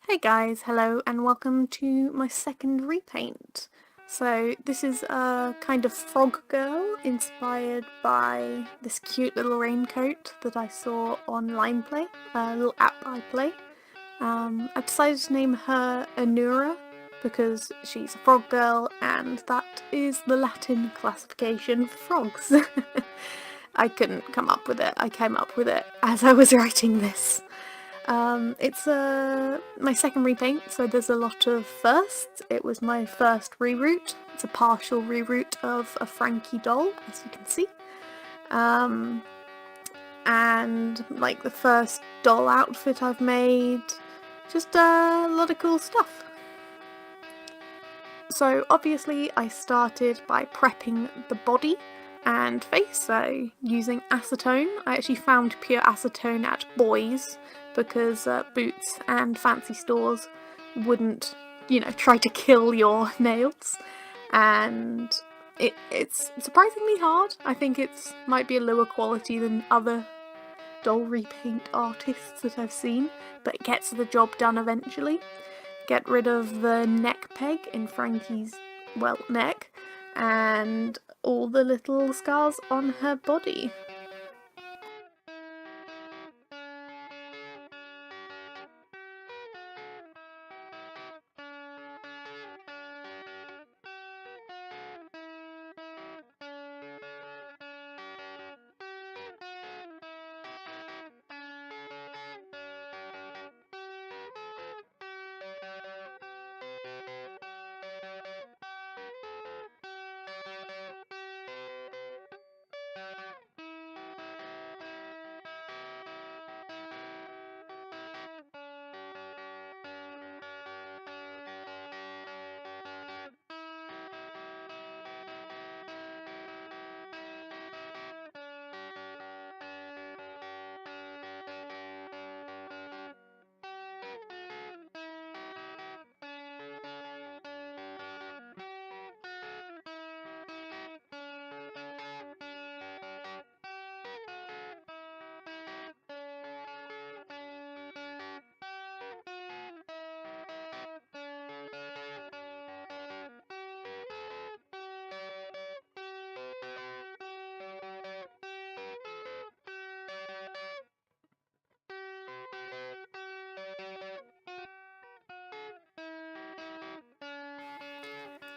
Hey guys, hello and welcome to my second repaint. So this is a kind of frog girl inspired by this cute little raincoat that I saw on Line Play, a little app I play. I decided to name her Anura because she's a frog girl and that is the Latin classification for frogs. I couldn't come up with it, I came up with it as I was writing this. It's my second repaint, so there's a lot of firsts. It was my first reroot. It's a partial reroot of a Frankie doll, as you can see. And like the first doll outfit I've made. Just a lot of cool stuff. So obviously I started by prepping the body and face, so using acetone. I actually found pure acetone at Boys because Boots and fancy stores wouldn't, try to kill your nails. And it's surprisingly hard. I think it might be a lower quality than other doll repaint artists that I've seen, but it gets the job done eventually. Get rid of the neck peg in Frankie's, neck, and all the little scars on her body.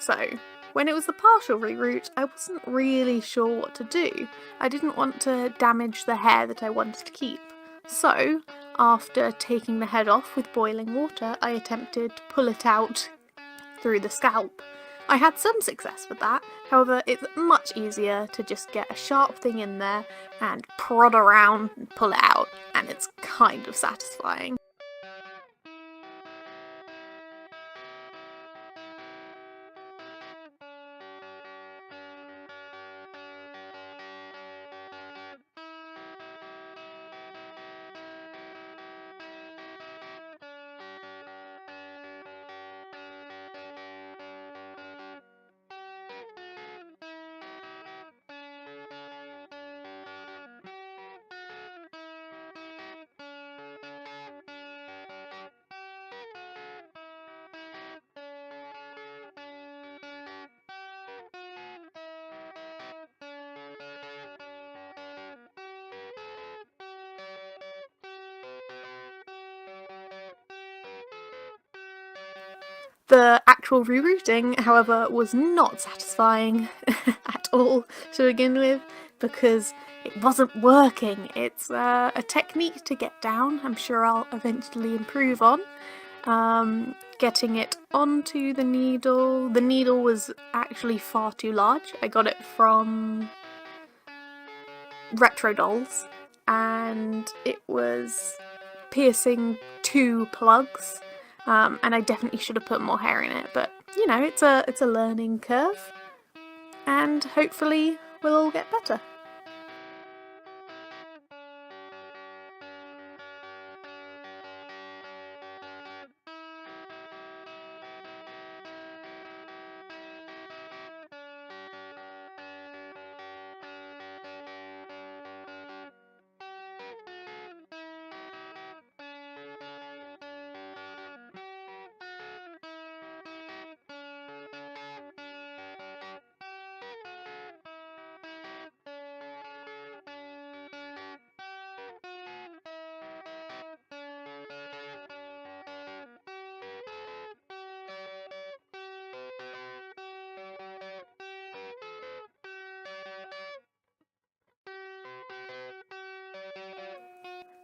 So, when it was the partial reroot, I wasn't really sure what to do. I didn't want to damage the hair that I wanted to keep. So, after taking the head off with boiling water, I attempted to pull it out through the scalp. I had some success with that, however it's much easier to just get a sharp thing in there and prod around and pull it out, and it's kind of satisfying. The actual rerooting, however, was not satisfying at all to begin with because it wasn't working. It's a technique to get down, I'm sure I'll eventually improve on. Getting it onto the needle. The needle was actually far too large. I got it from Retro Dolls and it was piercing 2 plugs. And I definitely should have put more hair in it, but it's a learning curve, and hopefully we'll all get better.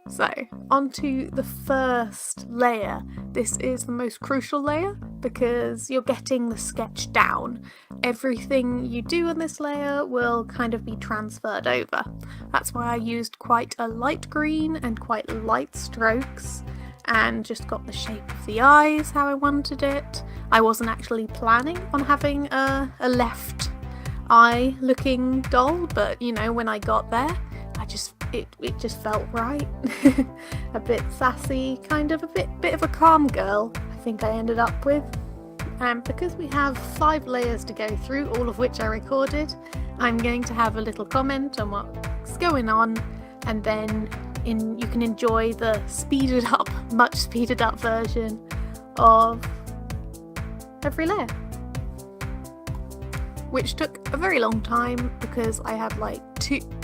So, onto the first layer. This is the most crucial layer because you're getting the sketch down. Everything you do on this layer will kind of be transferred over. That's why I used quite a light green and quite light strokes and just got the shape of the eyes how I wanted it. I wasn't actually planning on having a left eye looking doll, but you know, when I got there, it just felt right. A bit sassy, kind of a bit of a calm girl, I think I ended up with. And because we have 5 layers to go through, all of which I recorded, I'm going to have a little comment on what's going on, and then you can enjoy the much speeded up version of every layer, which took a very long time because I had like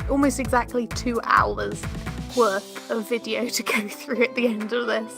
almost exactly 2 hours worth of video to go through at the end of this.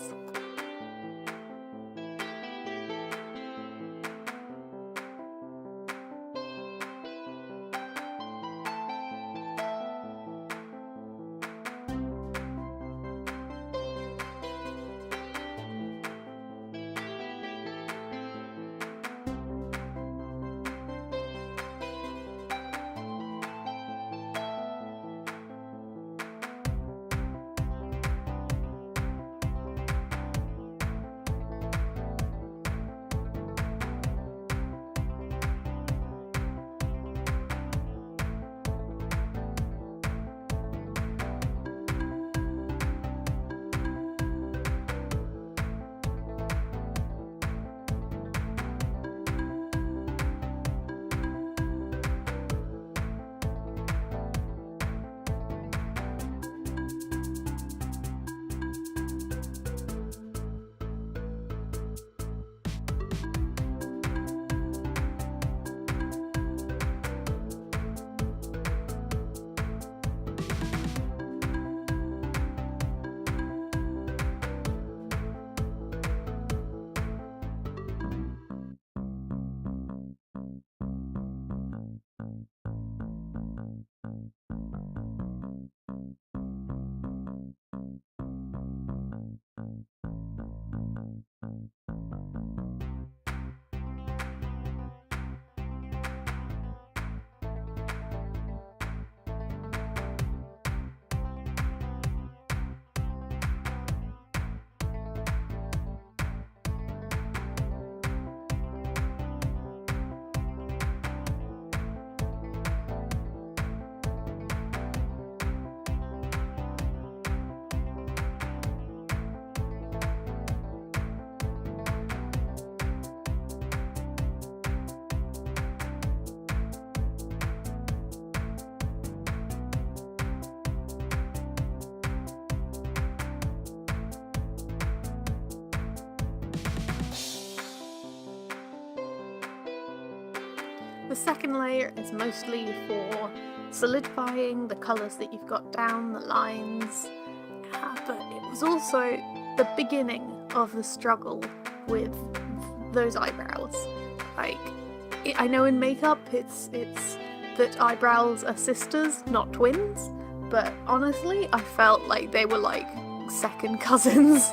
The second layer is mostly for solidifying the colours that you've got down, the lines, but it was also the beginning of the struggle with those eyebrows. Like, I know in makeup it's that eyebrows are sisters, not twins, but honestly I felt like they were like second cousins.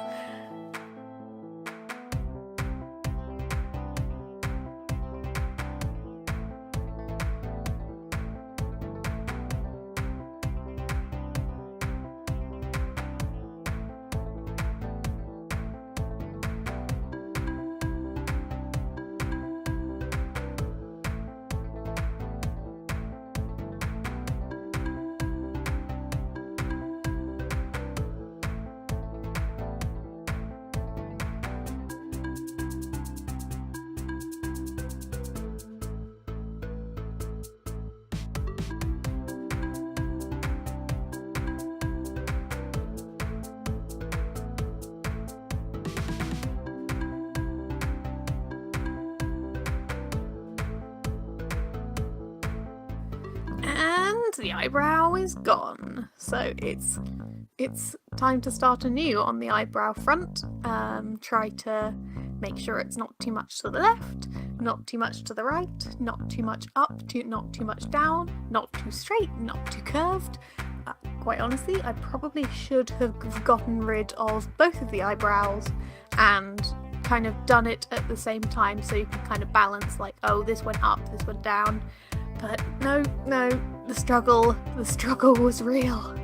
The eyebrow is gone, so it's time to start anew on the eyebrow front. Try to make sure it's not too much to the left, not too much to the right, not too much up, not too much down, not too straight, not too curved, quite honestly. I probably should have gotten rid of both of the eyebrows and kind of done it at the same time so you can kind of balance, like, oh, this went up, this went down. But no, the struggle was real.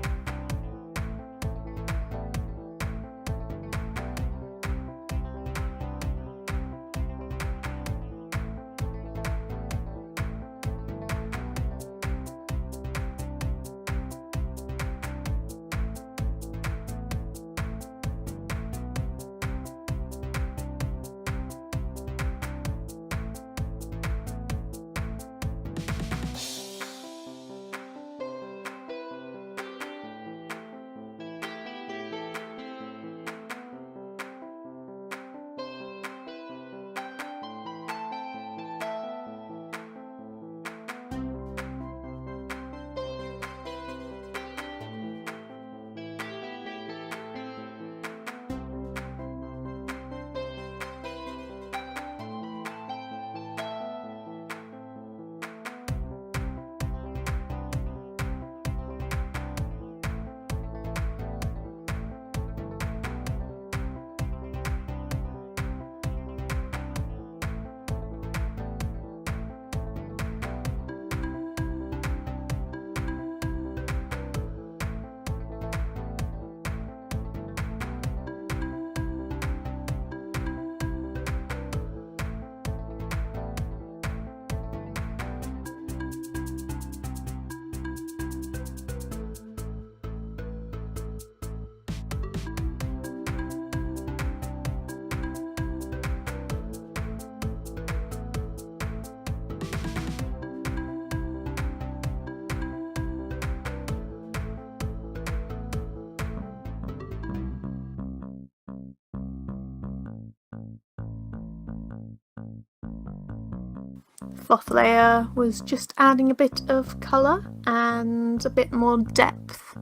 Fourth layer was just adding a bit of colour and a bit more depth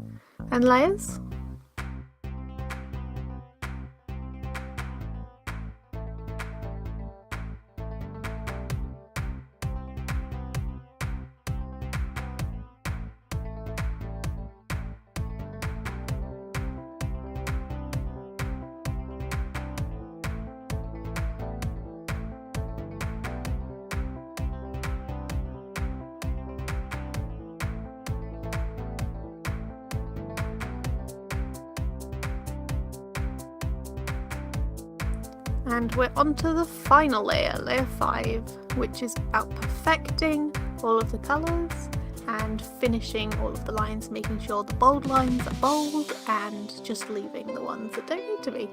and layers. And we're on to the final layer, layer 5, which is about perfecting all of the colours and finishing all of the lines, making sure the bold lines are bold and just leaving the ones that don't need to be.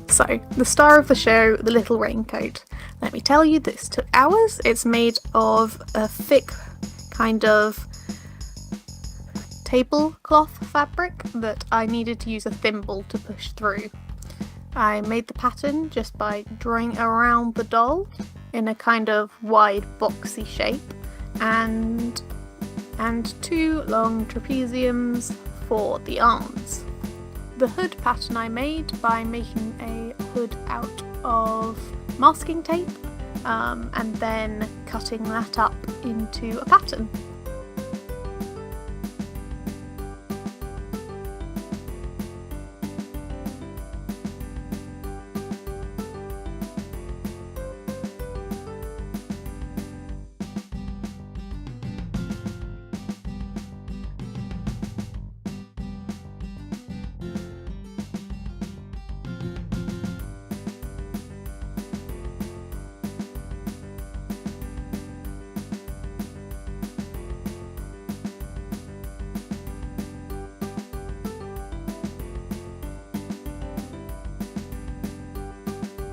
So, the star of the show, the little raincoat. Let me tell you, this took hours. It's made of a thick kind of tablecloth fabric that I needed to use a thimble to push through. I made the pattern just by drawing around the doll in a kind of wide boxy shape and 2 long trapeziums for the arms. The hood pattern I made by making a hood out of masking tape and then cutting that up into a pattern.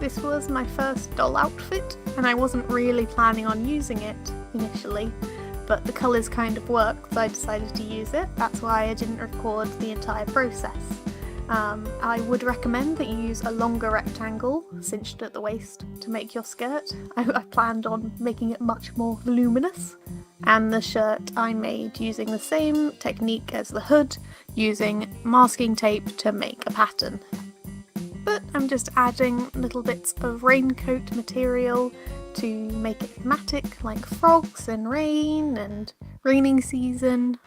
this was my first doll outfit, and I wasn't really planning on using it initially, but the colours kind of worked, so I decided to use it. That's why I didn't record the entire process. I would recommend that you use a longer rectangle cinched at the waist to make your skirt. I planned on making it much more voluminous, and the shirt I made using the same technique as the hood, using masking tape to make a pattern. But I'm just adding little bits of raincoat material to make it thematic, like frogs and rain and rainy season.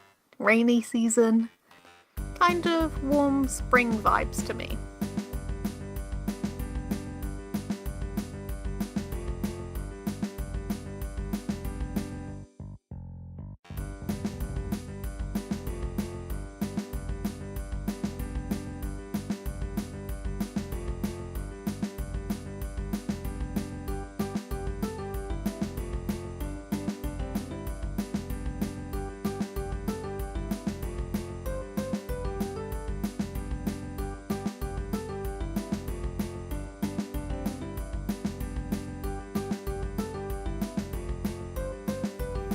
Kind of warm spring vibes to me.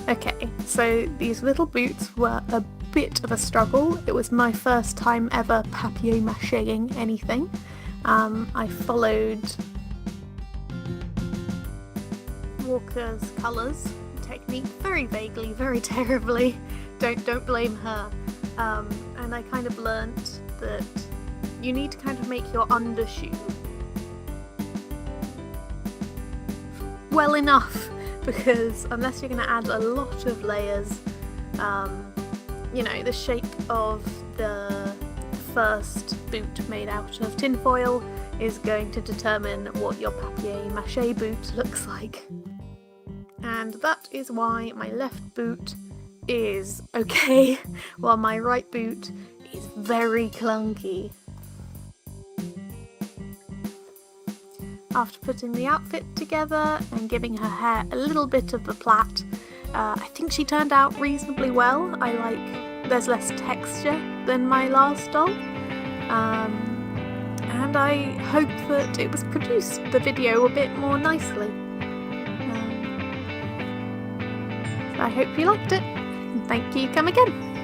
Okay, so these little boots were a bit of a struggle. It was my first time ever papier-mâchéing anything. I followed Walker's colours technique very vaguely, very terribly. Don't blame her. And I kind of learnt that you need to kind of make your undershoe well enough, because unless you're going to add a lot of layers, you know, the shape of the first boot made out of tinfoil is going to determine what your papier-mâché boot looks like. And that is why my left boot is okay, while my right boot is very clunky. After putting the outfit together and giving her hair a little bit of the plait, I think she turned out reasonably well. There's less texture than my last doll, and I hope that it was produced the video a bit more nicely. So I hope you liked it, and thank you, come again!